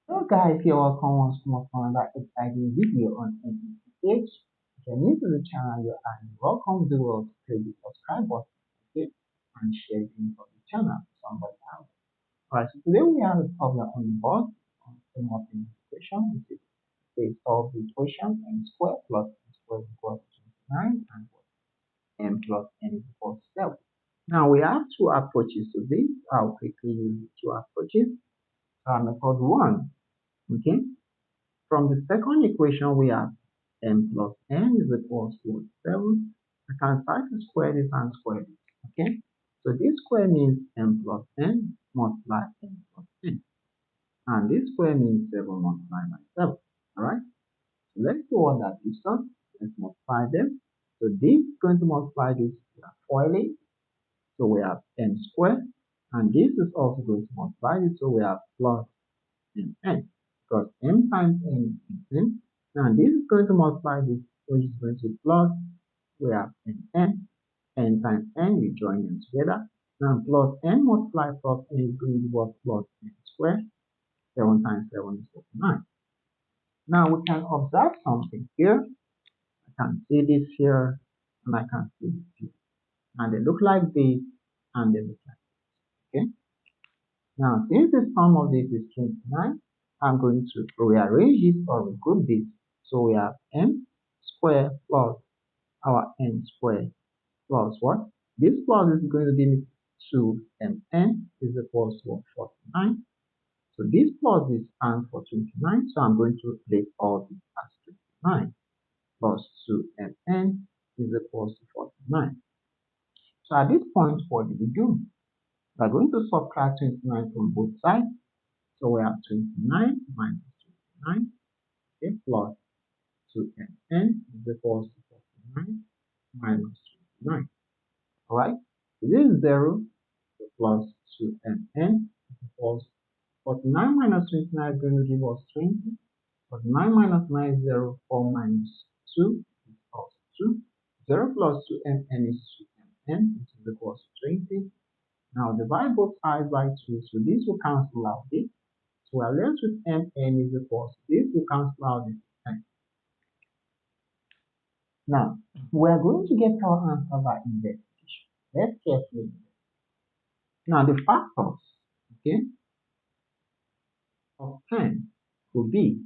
Hello guys, you're welcome once more for another exciting video on NPH. If you're new to the channel, you are welcome. Do well to click the subscribe button, okay, and share the link of the channel to somebody else. Alright, so today we have a problem on the board on simultaneous equation, which is they solve the equation m squared plus n squared equals 29 and m plus n equals 7. Now we have two approaches to this. I'll quickly use the two approaches. Method 1, okay. From the second equation, we have m plus n is equals to 7. I can try to square this and square this. Okay? So this square means m plus n multiply m plus n. And this square means 7 multiplied by 7. Alright? So let's do what that gives us. Let's multiply them. So this is going to multiply this. We are foiling. So we have m squared. And this is also going to multiply this. So we have plus n, because m times n is n. Now this is going to multiply this, which is going to be plus, we have n times n, you join them together. Now plus n multiply plus n is going to be what? Plus n squared. 7 times 7 is 49. Now we can observe something here. I can see this here, and I can see this here. And they look like this, and they look like this. Okay? Now, since the sum of this is 29, I'm going to rearrange it or regroup this. So we have m squared plus our n squared plus what? This plus is going to give me 2mn is equals to 49. So this plus is stands for 29. So I'm going to replace all this as 29 plus 2mn is equals to 49. So at this point, what do we do? We are going to subtract 29 from both sides. So we have 29 minus 29, okay, plus 2mn is equals to 49 minus 29. Alright, this is 0, so plus 2mn is equals 49 minus 29 is going to give us 20. 49 minus 9 is 0, 4 minus 2 is equals to 2. 0 plus 2mn is 2mn, which is equals to 20. Now divide both sides by 2, so this will cancel out this. So we are left with mn is equals to this. We cancel out this n. Now, we are going to get our answer by investigation. Let's carefully. Now, the factors, okay, of 10 could be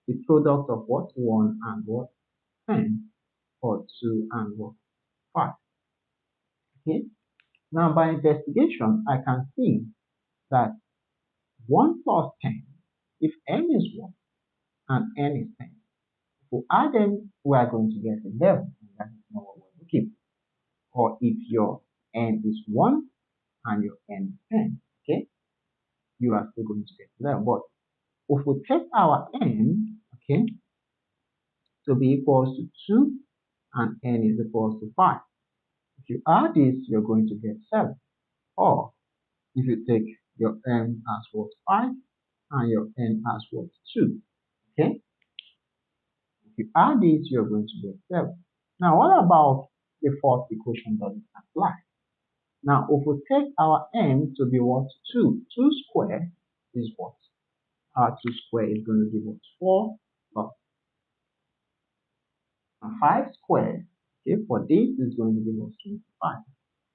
the product of what? 1 and what? 10, or 2 and what? 5. Okay. Now, by investigation, I can see that 1 plus 10, if n is 1 and n is 10, if we add them, we are going to get 11. And that is not what we're looking for. Or if your n is 1 and your n is 10, okay, you are still going to get 11. But if we take our n, okay, to be equals to 2 and n is equals to 5, if you add this, you're going to get 7. Or if you take your n as what? 5 and your n as what? 2, okay, if you add this, you're going to get 7. Now, what about the fourth equation doesn't apply? Now, if we take our n to be what? 2. 2 squared is what? Our 2 squared is going to give us 4 plus 5 squared. Okay, for this is going to give us 25.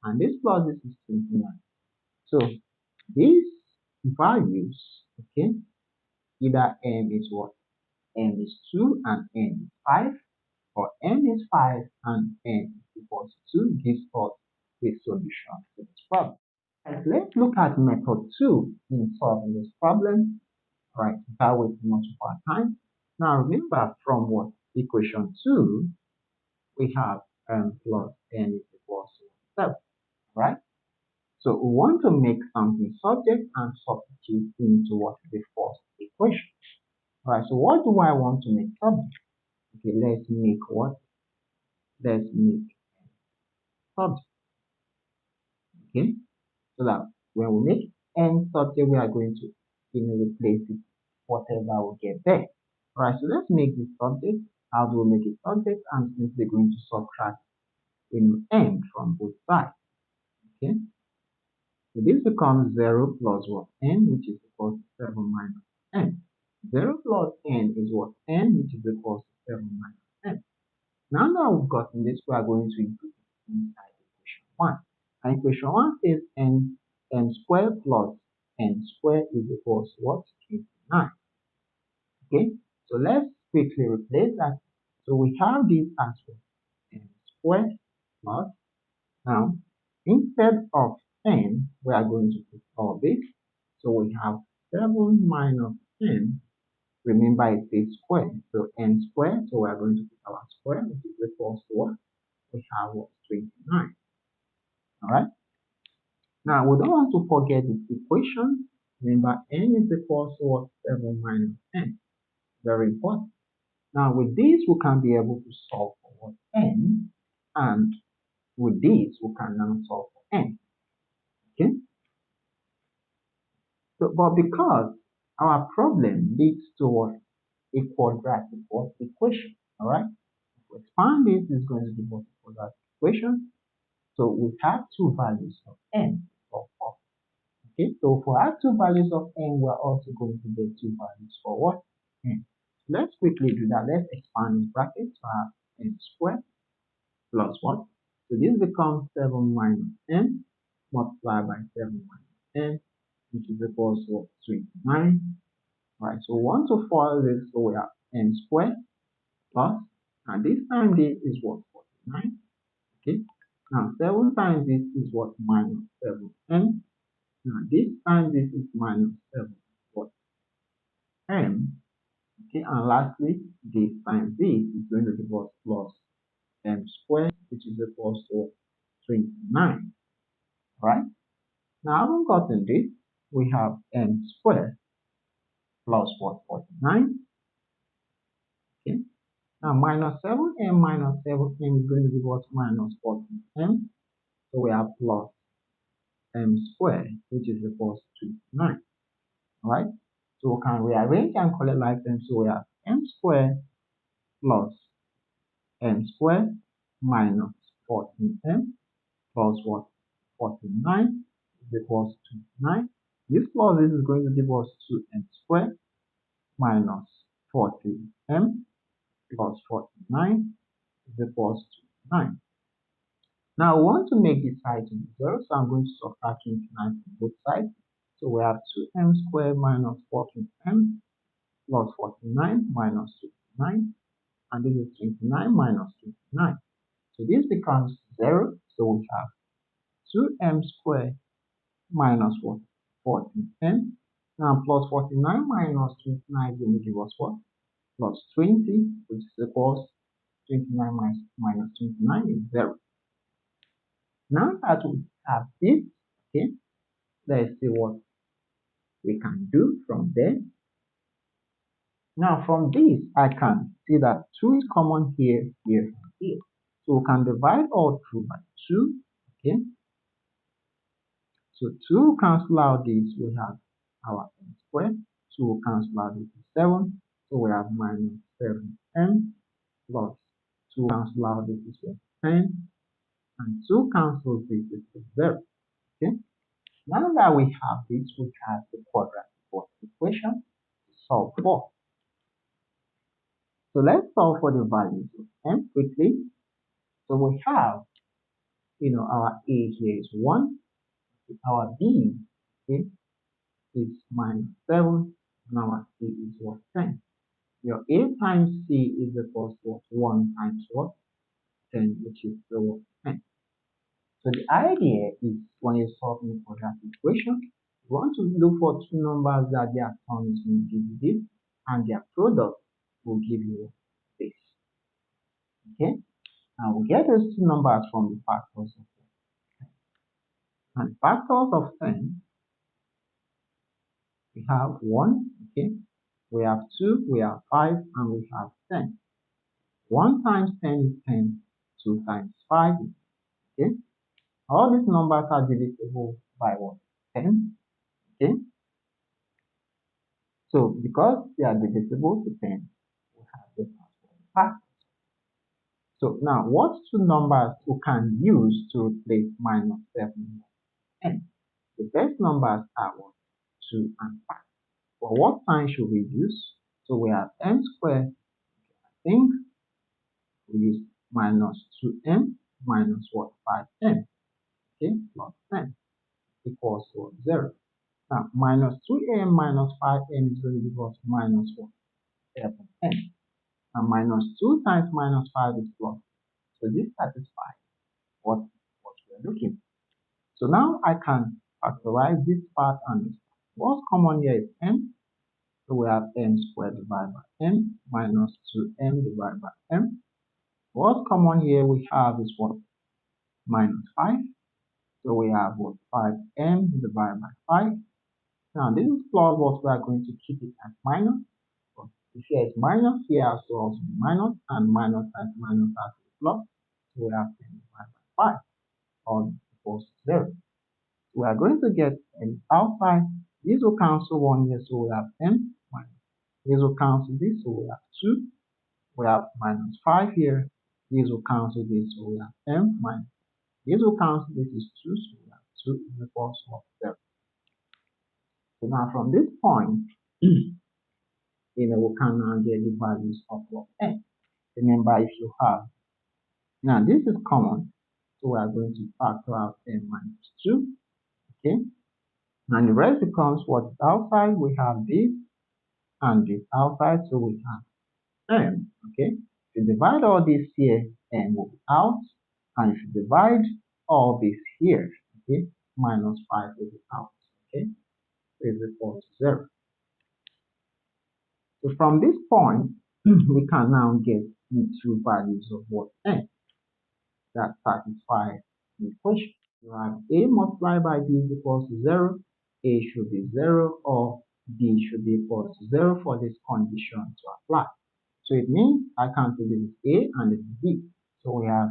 And this plus this is 29. So these values, okay, either n is what? N is 2 and n is 5, or n is 5 and n is equals to 2 gives us the solution to this problem. And let's look at method 2 in solving this problem. Right, without wasting much of our time. Now remember from what? Equation 2, we have m plus n is equals to 7, right? So we want to make something subject and substitute into what? The first equation. Right, so what do I want to make subject? Okay, let's make what? Let's make subject. Okay, so that when we make n subject, we are going to replace it whatever we get there. Alright, so let's make this subject. How do we make it subject? I'm simply going to subtract n from both sides. Okay, so this becomes 0 plus what? N, which is equal to 7 minus n. n is what? N, which is equal to 7 minus n. Now that we've gotten this, we are going to input it inside equation 1. And equation 1 says n squared plus n squared is equal to what? 29. Okay, so let's quickly replace that. So we have this as well, n squared plus, now instead of n, we are going to put all this. So we have 7 minus n. Remember it says square, so n squared, so we are going to put our square, which is equal to what? We have what? 29. Alright? Now we don't want to forget this equation. Remember n is equal to what? 7 minus n. Very important. Now with this, we can be able to solve for what? N, and with this, we can now solve for n. Okay? So, but because our problem leads towards a quadratic equation, all right? If we expand this, it's going to give us a quadratic equation. So we have two values of n or 4. Okay, so for our two values of n, we're also going to get two values for what? N. Let's quickly do that. Let's expand this bracket to have n squared plus what? So this becomes 7 minus n multiplied by 7 minus n, which is equal to 29. Right, so 1 to 4 is, so we have n squared plus, and this time this is what? 49. Okay, now 7 times this is what? Minus 7n. Now this time this is minus 7 what? M. Okay, and lastly, this times this is going to give us plus m squared, which is equal to 29. Right? Now, having gotten this, we have m squared plus what? 49. Okay. Now, minus 7m minus 7m is going to give us minus 14m. So we have plus m squared, which is equal to 29. Right? So we can rearrange and collect like them. So we have m squared plus m squared minus 14m plus what? 49 is equals to 9. This plus this is going to give us 2m squared minus 40m plus 49 is equals to 9. Now we want to make this side to be 0, so I'm going to subtract 29 from both sides. So we have 2m squared minus 14m plus 49 minus 29, and this is 29 minus 29. So this becomes 0, so we have 2m squared minus what? 14m. Now plus 49 minus 29 is going to give us what? Plus 20, which is equals 29 minus 29 is 0. Now that we have this, okay, let's see what we can do from there. Now from this, I can see that 2 is common here, here, and here. So we can divide all through by 2, okay. So 2 cancel out this, we have our m squared. 2 cancel out this is 7, so we have minus 7m plus 2 cancel out this is 10, and 2 cancels this is 0. Okay. Now that we have this, we have the quadratic equation to solve for. So let's solve for the values of m quickly. So we have, our a here is 1, our b, okay, is minus 7, and our c is what? 10. Your a times c is equal to what? 1 times what? 10, which is the what? 10. So the idea is when you're solving for that equation, you want to look for two numbers that their sum is going to give you this, and their product will give you this. Okay? Now we get those two numbers from the factors of 10. And factors of 10, we have 1, okay? We have 2, we have 5, and we have 10. 1 times 10 is 10, 2 times 5 is, okay? All these numbers are divisible by what? 10, okay? So because they are divisible to 10, we have this as one factor. So now what two numbers we can use to replace minus 7 and 10? The first numbers are what? 2 and 5. For what sign should we use? So we have m squared, I think we use minus 2m minus what? 5m, okay, plus 10 equals to 0. Now, minus 2m minus 5m is going to give us minus what? 7m. And minus 2 times minus 5 is plus. So this satisfies what we're looking for. So now I can factorize this part and this part. What's common here is m. So we have m squared divided by m minus 2m divided by m. What's common here we have is what? Minus 5. So we have what? 5m divided by 5. Now this is plus what we are going to keep it as minus. But if here is minus, here has to also be minus, and minus times minus has to be plus. So we have 10 divided by 5, or equals 0. We are going to get n outside. This will cancel 1 here, so we have n minus. This will cancel this, so we have 2. We have minus 5 here. This will cancel this, so we have m minus. This will cancel this is 2, so we have 2 equals 0. So now from this point, we can now get the values of what n. Remember, if you have, now this is common, so we are going to factor out n minus 2, okay? And the rest becomes what is outside. We have this and this outside, so we have m, okay? If you divide all this here, n will be out, and if you divide all this here, okay, minus 5 will be out, okay? So is equal to 0. So from this point, we can now get the two values of what n that satisfy the equation. You have a multiplied by b is equals to 0, a should be 0, or b should be equal to 0 for this condition to apply. So it means I can say this is a and this is b. So we have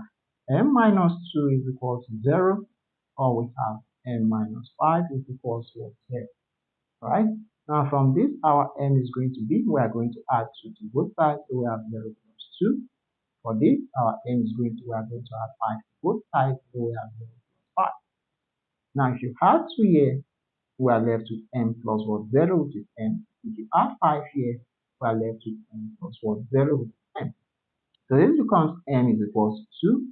m minus 2 is equal to 0, or we have m minus 5 is equal to 0. Right? Now from this, our m is going to be, we are going to add 2 to both sides, so we have 0 plus 2. For this, our m is going to, we are going to add 5 to both sides, so we have 0 plus 5. Now if you add 2 here, we are left with m plus what? 0, which is m. If you add 5 here, we are left with m plus what? 0, which is m. So this becomes m is equals to 2,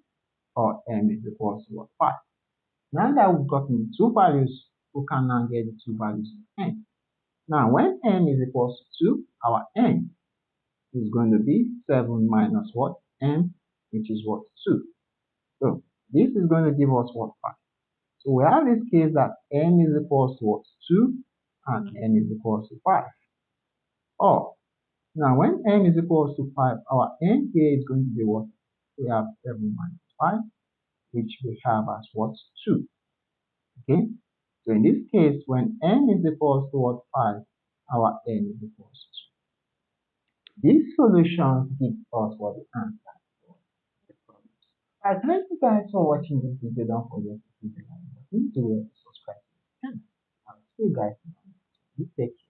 or m is equals to what? 5. Now that we've gotten the two values, we can now get the two values of n. Now when n is equals to 2, our n is going to be 7 minus what? n, which is what? 2. So this is going to give us what? 5. So we have this case that n is equals to what? 2, and n is equals to 5. Or, now when n is equals to 5, our n here is going to be what? We have 7 minus 5, which we have as what? 2. Okay? So in this case, when n is equals to what? 5, our n is equals to 2. These solutions give us what the answer for the problem. Alright, thank you guys for watching this video. Don't forget to hit the like button to subscribe to the channel. I'll see you guys next time. You take care.